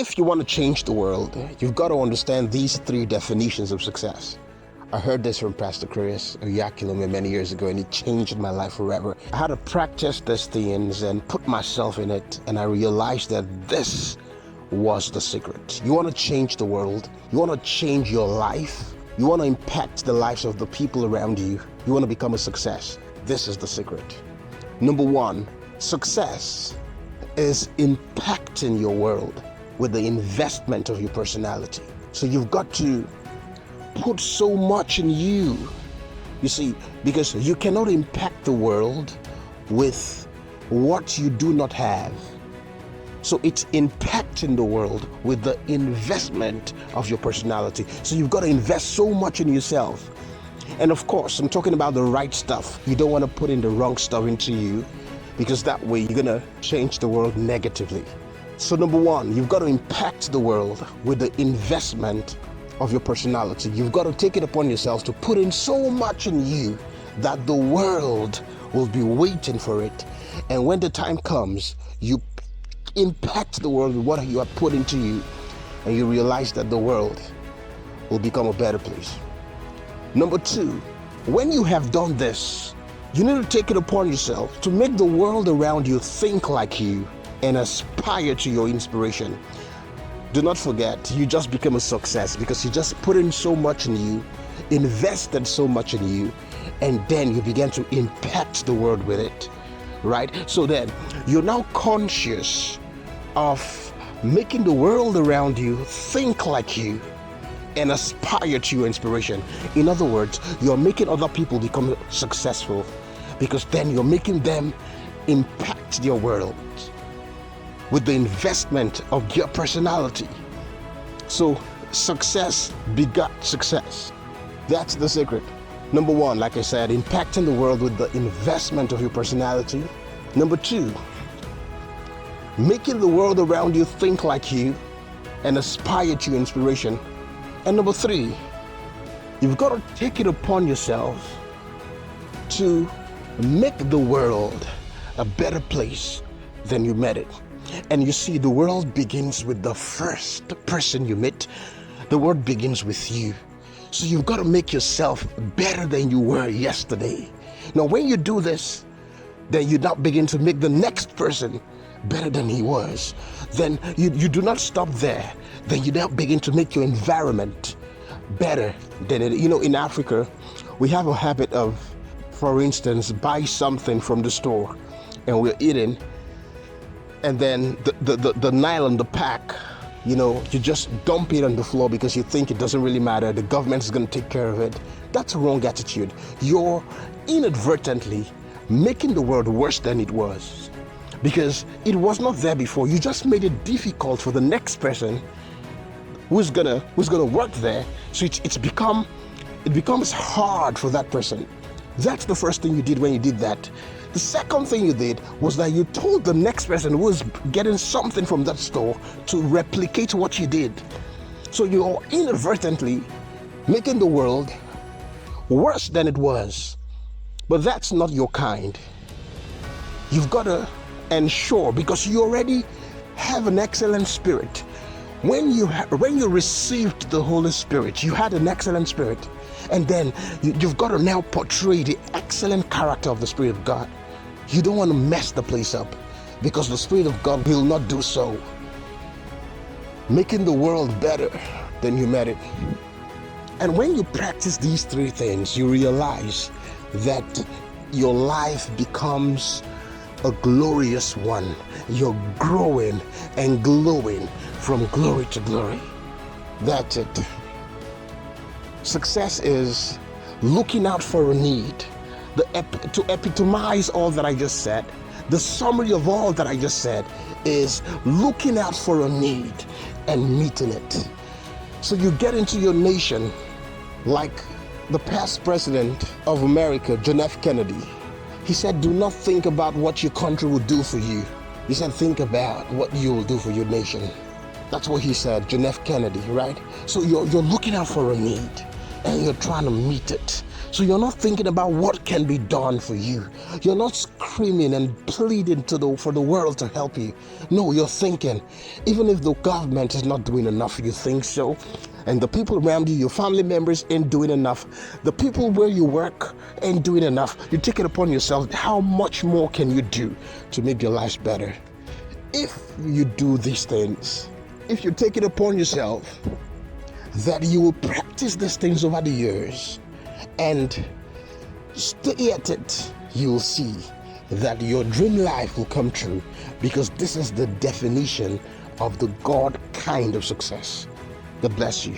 If you want to change the world, you've got to understand these three definitions of success. I heard this from Pastor Chris Oyakhilome many years ago, and it changed my life forever. I had to practice these things and put myself in it, and I realized that this was the secret. You want to change the world, you want to change your life, you want to impact the lives of the people around you, you want to become a success. This is the secret. Number one, success is impacting your world with the investment of your personality. So you've got to put so much in you. You see, because you cannot impact the world with what you do not have. So it's impacting the world with the investment of your personality. So you've got to invest so much in yourself. And of course, I'm talking about the right stuff. You don't want to put in the wrong stuff into you, because that way you're going to change the world negatively. So number one, you've got to impact the world with the investment of your personality. You've got to take it upon yourself to put in so much in you that the world will be waiting for it. And when the time comes, you impact the world with what you have put into you, and you realize that the world will become a better place. Number two, when you have done this, you need to take it upon yourself to make the world around you think like you and aspire to your inspiration. Do not forget, you just became a success because you just put in so much in you, invested so much in you, and then you began to impact the world with it, right? So then you're now conscious of making the world around you think like you and aspire to your inspiration. In other words, you're making other people become successful, because then you're making them impact your world with the investment of your personality. So success begot success. That's the secret. Number one, like I said, impacting the world with the investment of your personality. Number two, making the world around you think like you and aspire to your inspiration. And number three, you've got to take it upon yourself to make the world a better place than you met it. And you see, the world begins with the first person you meet. The world begins with you. So you've got to make yourself better than you were yesterday. Now, when you do this, then you now begin to make the next person better than he was. Then you do not stop there. Then you now begin to make your environment better than it. You know, in Africa, we have a habit of, for instance, buy something from the store and we're eating, and then the nylon, the pack, you know, you just dump it on the floor because you think it doesn't really matter. The government is going to take care of it. That's a wrong attitude. You're inadvertently making the world worse than it was, because it was not there before. You just made it difficult for the next person who's gonna work there. So it becomes hard for that person. That's the first thing you did when you did that. The second thing you did was that you told the next person who was getting something from that store to replicate what you did. So you're inadvertently making the world worse than it was. But that's not your kind. You've got to ensure, because you already have an excellent spirit. When you received the Holy Spirit, you had an excellent spirit. And then you've got to now portray the excellent character of the Spirit of God. You don't want to mess the place up, because the Spirit of God will not do so. Making the world better than you met it. And when you practice these three things, you realize that your life becomes a glorious one. You're growing and glowing from glory to glory. That's it. Success is looking out for a need. To epitomize all that I just said, the summary of all that I just said is looking out for a need and meeting it. So you get into your nation like the past president of America, John F. Kennedy. He said, do not think about what your country will do for you. He said, think about what you will do for your nation. That's what he said, John F. Kennedy, right? So you're looking out for a need and you're trying to meet it. So you're not thinking about what can be done for you. You're not screaming and pleading for the world to help you. No, you're thinking, even if the government is not doing enough, you think so, and the people around you, your family members, ain't doing enough, the people where you work ain't doing enough, you take it upon yourself. How much more can you do to make your lives better? If you do these things, if you take it upon yourself that you will practice these things over the years and stay at it, you'll see that your dream life will come true, because this is the definition of the God kind of success. God bless you.